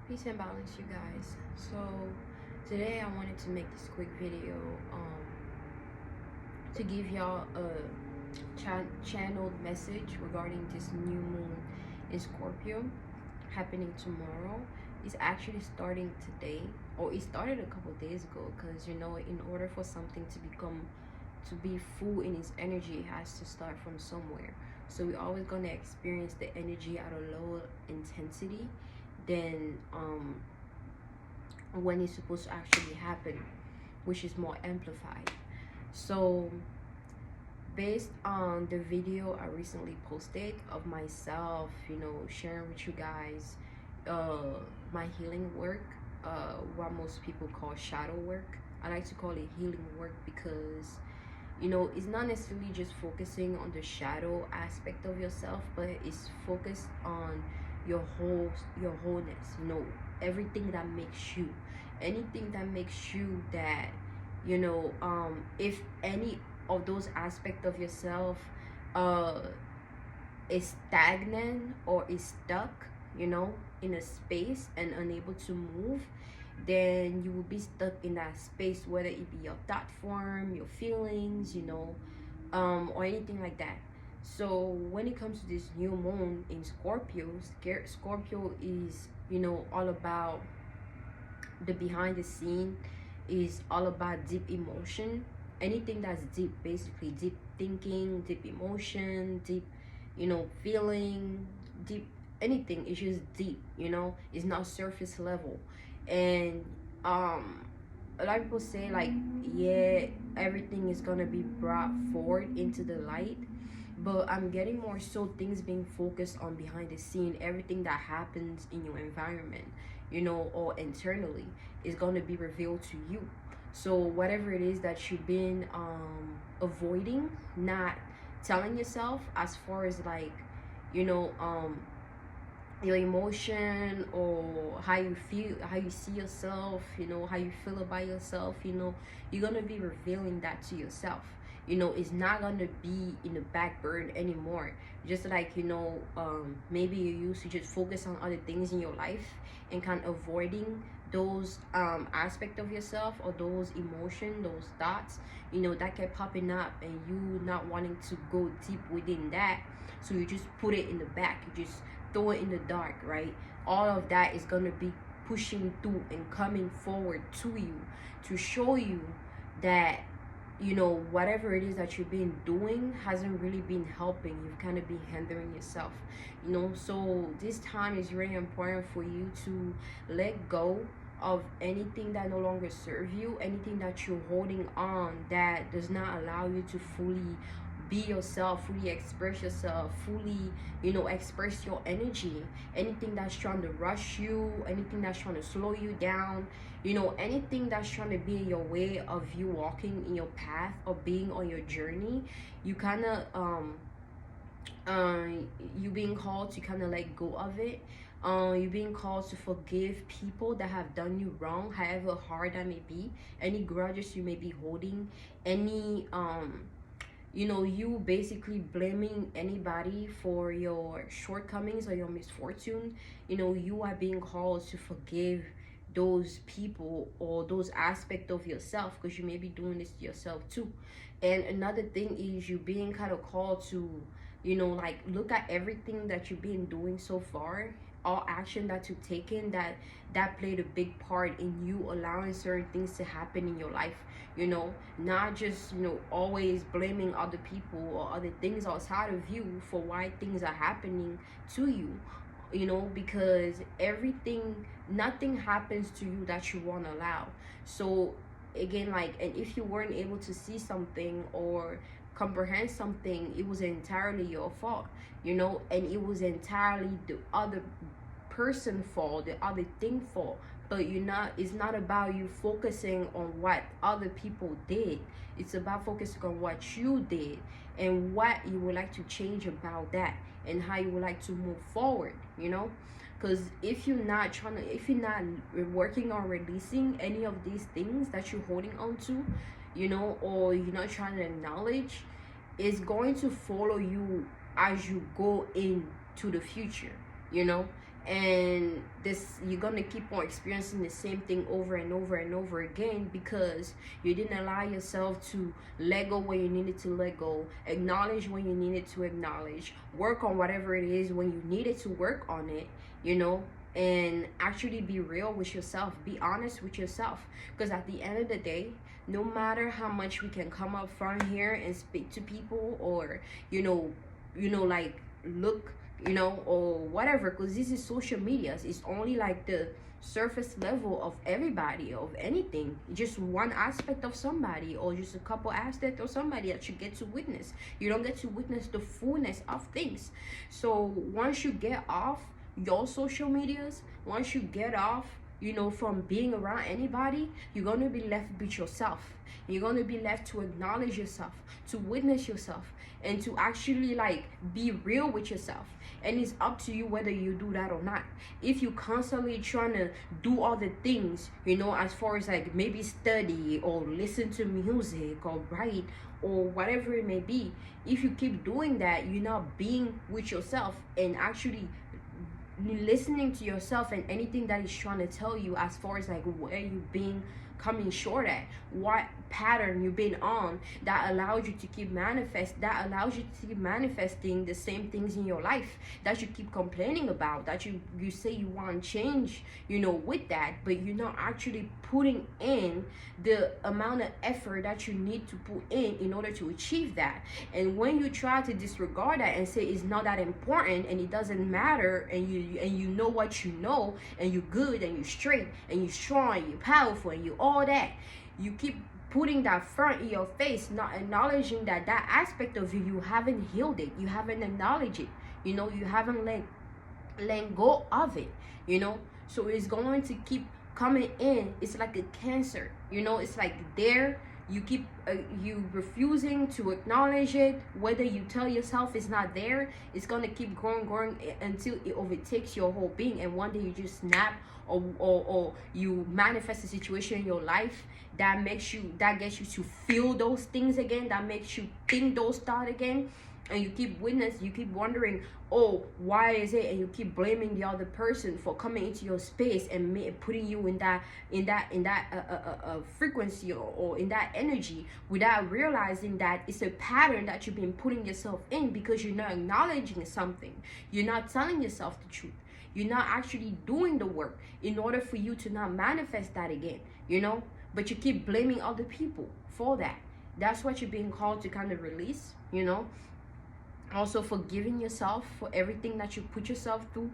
Peace and balance, you guys. So today I wanted to make this quick video to give y'all a channeled message regarding this new moon in Scorpio happening tomorrow. It's actually starting today, or it started a couple days ago, because in order for something to be full in its energy, it has to start from somewhere. So we're always going to experience the energy at a lower intensity than when it's supposed to actually happen, which is more amplified. So based on the video I recently posted of myself, sharing with you guys my healing work, what most people call shadow work. I like to call it healing work because it's not necessarily just focusing on the shadow aspect of yourself, but it's focused on your wholeness, everything that makes you, anything that makes you that, if any of those aspects of yourself is stagnant or is stuck, in a space and unable to move, then you will be stuck in that space, whether it be your thought form, your feelings, or anything like that. So when it comes to this new moon in Scorpio, Scorpio is, all about the behind the scene, is all about deep emotion. Anything that's deep, basically deep thinking, deep emotion, deep, feeling, deep anything. It's just deep, it's not surface level. And a lot of people say, like, yeah, everything is gonna be brought forward into the light, but I'm getting more so things being focused on behind the scene. Everything that happens in your environment, or internally, is going to be revealed to you. So whatever it is that you've been avoiding, not telling yourself, as far as, like, your emotion, or how you feel, how you see yourself, how you feel about yourself, you're gonna be revealing that to yourself. It's not gonna be in the back burner anymore. Just like, maybe you used to just focus on other things in your life and kind of avoiding those aspect of yourself, or those emotion, those thoughts, that kept popping up, and you not wanting to go deep within that. So you just put it in the back, you just throw it in the dark, right? All of that is going to be pushing through and coming forward to you to show you that, whatever it is that you've been doing hasn't really been helping. You've kind of been hindering yourself, so this time is really important for you to let go of anything that no longer serves you, anything that you're holding on that does not allow you to fully be yourself, fully express yourself, fully, express your energy. Anything that's trying to rush you, anything that's trying to slow you down, anything that's trying to be in your way of you walking in your path or being on your journey, you kind of you being called to kind of let go of it. You're being called to forgive people that have done you wrong, however hard that may be. Any grudges you may be holding, any you basically blaming anybody for your shortcomings or your misfortune. You are being called to forgive those people or those aspects of yourself, because you may be doing this to yourself too. And another thing is, you being kind of called to, like, look at everything that you've been doing so far, all action that you've taken, that played a big part in you allowing certain things to happen in your life. Not just, always blaming other people or other things outside of you for why things are happening to you. Because nothing happens to you that you won't allow. So again, like, and if you weren't able to see something or comprehend something, it was entirely your fault, and it was entirely the other person fault, the other thing fault. But it's not about you focusing on what other people did. It's about focusing on what you did and what you would like to change about that, and how you would like to move forward. Because if you're not working on releasing any of these things that you're holding on to, or you're not trying to acknowledge, it's going to follow you as you go into the future. and this, you're gonna keep on experiencing the same thing over and over and over again, because you didn't allow yourself to let go when you needed to let go, acknowledge when you needed to acknowledge, work on whatever it is when you needed to work on it, you know, and actually be real with yourself, be honest with yourself. Because at the end of the day, no matter how much we can come up front here and speak to people, or like look, or whatever, because this is social media, it's only like the surface level of everybody, of anything, just one aspect of somebody, or just a couple aspects of somebody that you get to witness. You don't get to witness the fullness of things. So once you get off your social medias, once you get off, from being around anybody, you're going to be left with yourself. You're going to be left to acknowledge yourself, to witness yourself, and to actually like be real with yourself. And it's up to you whether you do that or not. If you constantly trying to do all the things, as far as like maybe study or listen to music or write or whatever it may be, if you keep doing that, you're not being with yourself and actually listening to yourself and anything that is trying to tell you, as far as like where you've been coming short at, what pattern you've been on that allows you to keep manifesting the same things in your life that you keep complaining about, that you say you want change, with that, but you're not actually putting in the amount of effort that you need to put in order to achieve that. And when you try to disregard that and say it's not that important and it doesn't matter, and you know what you know, and you're good and you're straight and you're strong and you're powerful and you all that, you keep putting that front in your face, not acknowledging that aspect of you haven't healed it, you haven't acknowledged it, you haven't let go of it, so it's going to keep coming in. It's like a cancer, it's like there, you keep you refusing to acknowledge it. Whether you tell yourself it's not there, it's going to keep growing until it overtakes your whole being, and one day you just snap, or you manifest a situation in your life that gets you to feel those things again, that makes you think those thoughts again, and you keep wondering, oh, why is it, and you keep blaming the other person for coming into your space and putting you in that frequency, or in that energy, without realizing that it's a pattern that you've been putting yourself in, because you're not acknowledging something, you're not telling yourself the truth, you're not actually doing the work in order for you to not manifest that again, but you keep blaming other people for that. That's what you're being called to kind of release, Also forgiving yourself for everything that you put yourself through,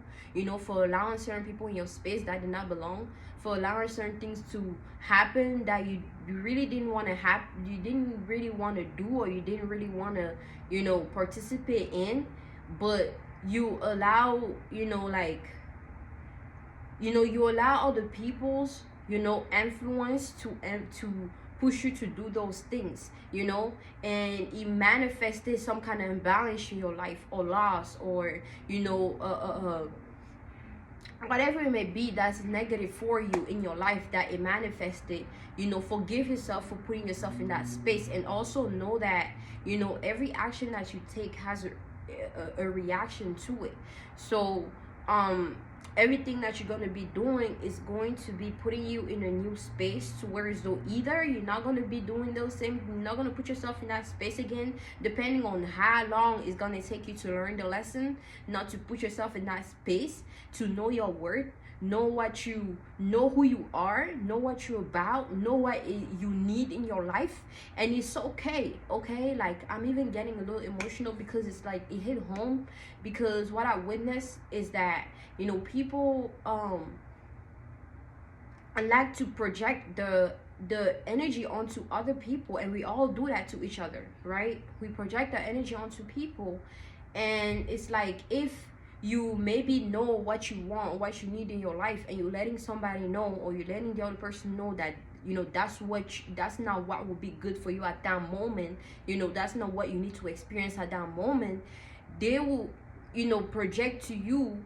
for allowing certain people in your space that did not belong, for allowing certain things to happen that you really didn't want to happen, you didn't really want to do, or you didn't really want to, participate in, but you allow, you allow other people's, influence to push you to do those things, and it manifested some kind of imbalance in your life, or loss, or whatever it may be that's negative for you in your life, that it manifested. Forgive yourself for putting yourself in that space, and also know that every action that you take has a reaction to it. So everything that you're going to be doing is going to be putting you in a new space, to where as though either you're not going to be doing those same, you're not going to put yourself in that space again, depending on how long it's going to take you to learn the lesson, not to put yourself in that space, to know your worth, know who you are, know what you're about, know what you need in your life. And it's okay, like I'm even getting a little emotional, because it's like it hit home, because what I witnessed is that people like to project the energy onto other people, and we all do that to each other, right? We project the energy onto people, and it's like, if you maybe know what you want, what you need in your life, and you're letting somebody know, or you're letting the other person know that that's not what would be good for you at that moment, that's not what you need to experience at that moment, they will project to you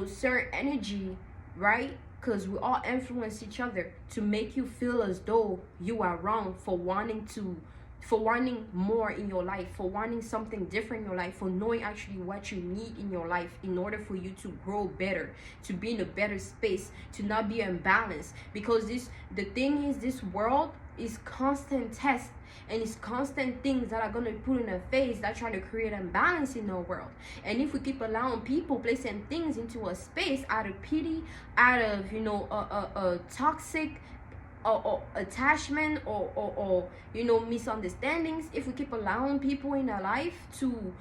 certain energy, right? Because we all influence each other to make you feel as though you are wrong for wanting to for wanting more in your life, for wanting something different in your life, for knowing actually what you need in your life in order for you to grow better, to be in a better space, to not be unbalanced. Because the thing is, this world is constant test, and it's constant things that are going to put in our face that trying to create imbalance in our world. And if we keep allowing people placing things into a space out of pity, out of a toxic or attachment or misunderstandings, if we keep allowing people in our life to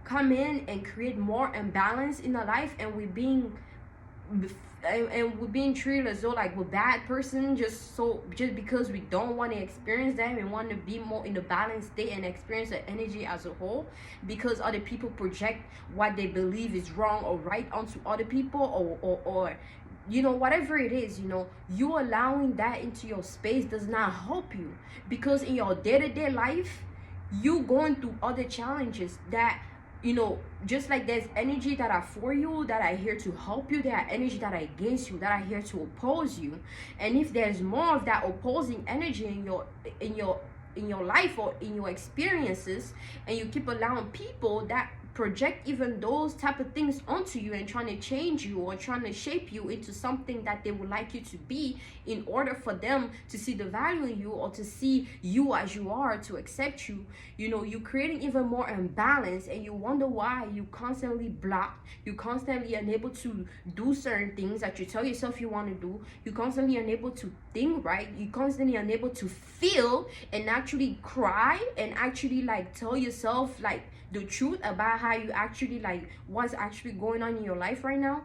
come in and create more imbalance in our life, and we're being treated as though like we're bad person just because we don't want to experience them and want to be more in a balanced state and experience the energy as a whole, because other people project what they believe is wrong or right onto other people, or whatever it is, you allowing that into your space does not help you, because in your day-to-day life you going through other challenges that just like there's energy that are for you, that are here to help you, there are energy that are against you, that are here to oppose you. And if there's more of that opposing energy in your life or in your experiences, and you keep allowing people that project even those type of things onto you and trying to change you or trying to shape you into something that they would like you to be, in order for them to see the value in you or to see you as you are, to accept you, you're creating even more imbalance. And you wonder why you constantly blocked, you constantly unable to do certain things that you tell yourself you want to do, you constantly unable to think right, you constantly unable to feel and actually cry and actually like tell yourself like the truth about how you actually like what's actually going on in your life right now.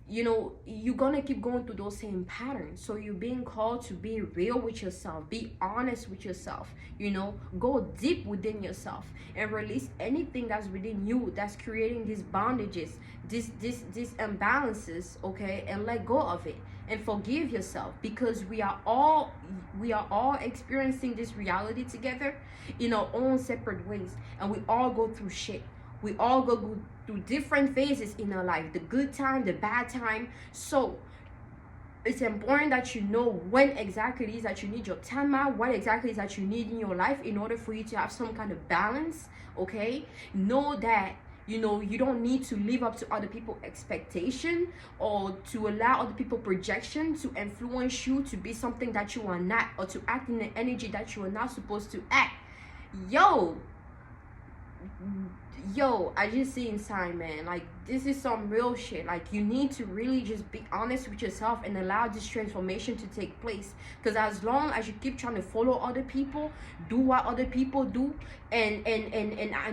You're gonna keep going through those same patterns. So you're being called to be real with yourself, be honest with yourself, go deep within yourself and release anything that's within you that's creating these bondages, these imbalances, okay? And let go of it and forgive yourself, because we are all experiencing this reality together in our own separate ways, and we all go through shit. We all go through different phases in our life, the good time, the bad time. So it's important that you know when exactly it is that you need your time out, what exactly is that you need in your life in order for you to have some kind of balance, okay? Know that you don't need to live up to other people's expectation or to allow other people's projection to influence you to be something that you are not, or to act in the energy that you are not supposed to act. Yo, I just see inside, man, like this is some real shit. Like you need to really just be honest with yourself and allow this transformation to take place. Because as long as you keep trying to follow other people, do what other people do, and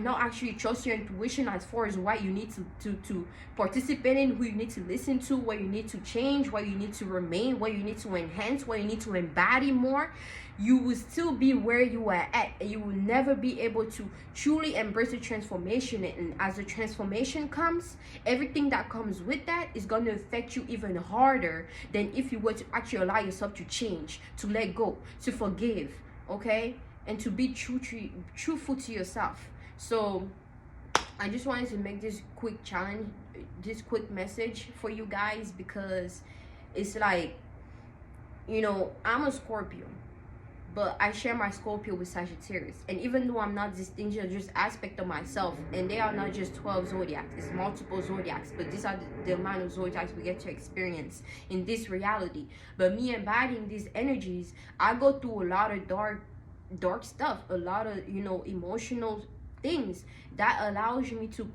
not actually trust your intuition as far as what you need to participate in, who you need to listen to, what you need to change, what you need to remain, what you need to enhance, what you need to embody more, you will still be where you are at, and you will never be able to truly embrace the transformation. And as the transformation comes, everything that comes with that is going to affect you even harder than if you were to actually allow yourself to change, to let go, to forgive, okay? And to be truthful to yourself. So I just wanted to make this quick challenge, this quick message for you guys, because it's like, I'm a Scorpio, but I share my Scorpio with Sagittarius. And even though I'm not distinguished as just aspect of myself, and they are not just 12 zodiacs, it's multiple zodiacs, but these are the amount of zodiacs we get to experience in this reality. But me embodying these energies, I go through a lot of dark stuff, a lot of emotional things that allows me to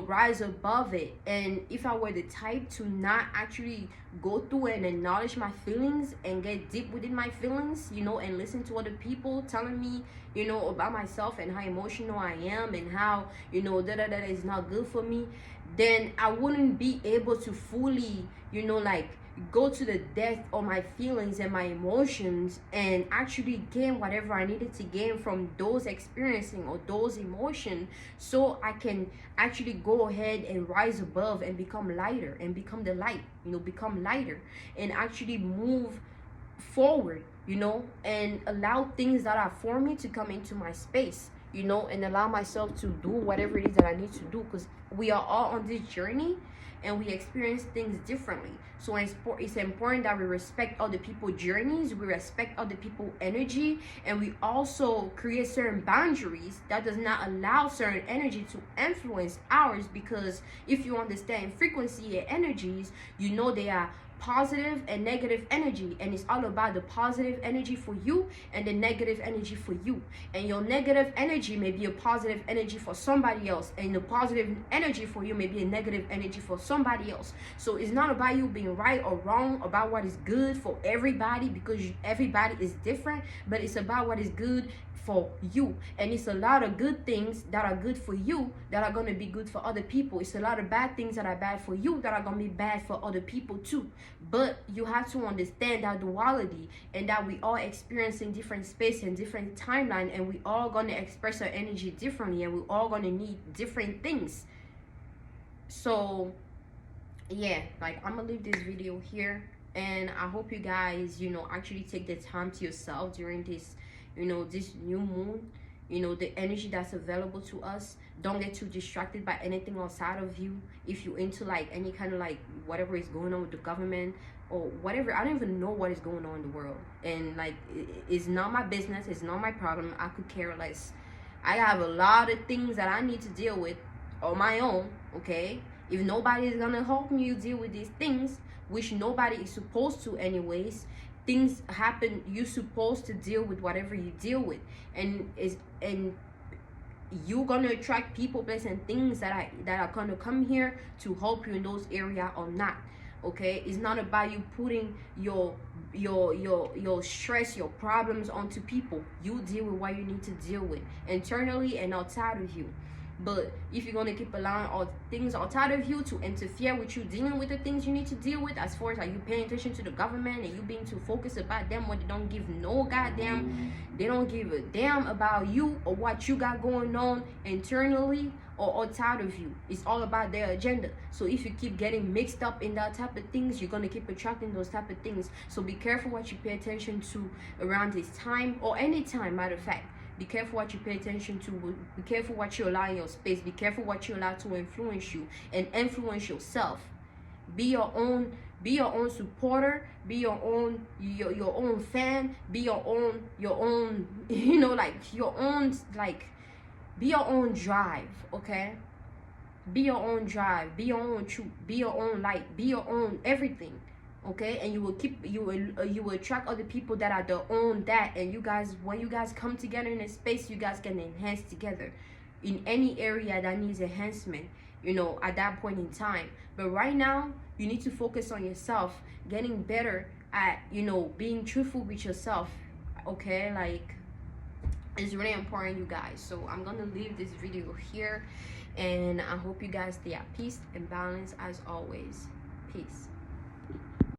rise above it. And if I were the type to not actually go through and acknowledge my feelings and get deep within my feelings, and listen to other people telling me about myself and how emotional I am and how that is not good for me, then I wouldn't be able to fully like go to the depth of my feelings and my emotions and actually gain whatever I needed to gain from those experiencing or those emotions, so I can actually go ahead and rise above and become lighter and become the light, become lighter and actually move forward, and allow things that are for me to come into my space, and allow myself to do whatever it is that I need to do, because we are all on this journey. and we experience things differently. So it's important that we respect other people's journeys, we respect other people's energy, and we also create certain boundaries that does not allow certain energy to influence ours. Because if you understand frequency and energies, you know they are positive and negative energy, and it's all about the positive energy for you and the negative energy for you. And your negative energy may be a positive energy for somebody else, and the positive energy for you may be a negative energy for somebody else. So it's not about you being right or wrong about what is good for everybody, because everybody is different, but it's about what is good for you. And it's a lot of good things that are good for you that are going to be good for other people. It's a lot of bad things that are bad for you that are going to be bad for other people too. But you have to understand that duality, and that we all experiencing different space and different timeline, and we all going to express our energy differently, and we all going to need different things. So yeah, like, I'm gonna leave this video here, and I hope you guys, actually take the time to yourself during this, this new moon. The energy that's available to us. Don't get too distracted by anything outside of you. If you're into like any kind of like whatever is going on with the government or whatever, I don't even know what is going on in the world, and like it's not my business, it's not my problem. I could care less. I have a lot of things that I need to deal with on my own. Okay, if nobody is gonna help me deal with these things, which nobody is supposed to anyways, things happen, you're supposed to deal with whatever you deal with. And you're gonna attract people, places, and things that are gonna come here to help you in those areas or not. Okay, it's not about you putting your stress, your problems onto people. You deal with what you need to deal with internally and outside of you. But if you're gonna keep allowing all things outside of you to interfere with you dealing with the things you need to deal with, as far as like you paying attention to the government and you being too focused about them, when they don't give no goddamn, they don't give a damn about you or what you got going on internally or outside of you. It's all about their agenda. So if you keep getting mixed up in that type of things, you're gonna keep attracting those type of things. So be careful what you pay attention to around this time, or any time, matter of fact. Be careful what you pay attention to. Be careful what you allow in your space. Be careful what you allow to influence you, and influence yourself. Be your own supporter. Be your own fan. Be your own like your own, like, be your own drive. Okay, be your own drive. Be your own truth. Be your own light. Be your own everything. Okay, and you will attract other people that are their own that, and you guys, when you guys come together in a space, you guys can enhance together in any area that needs enhancement, at that point in time. But right now, you need to focus on yourself, getting better at being truthful with yourself. Okay, like, it's really important, you guys. So I'm gonna leave this video here, and I hope you guys stay at peace and balance as always. Peace.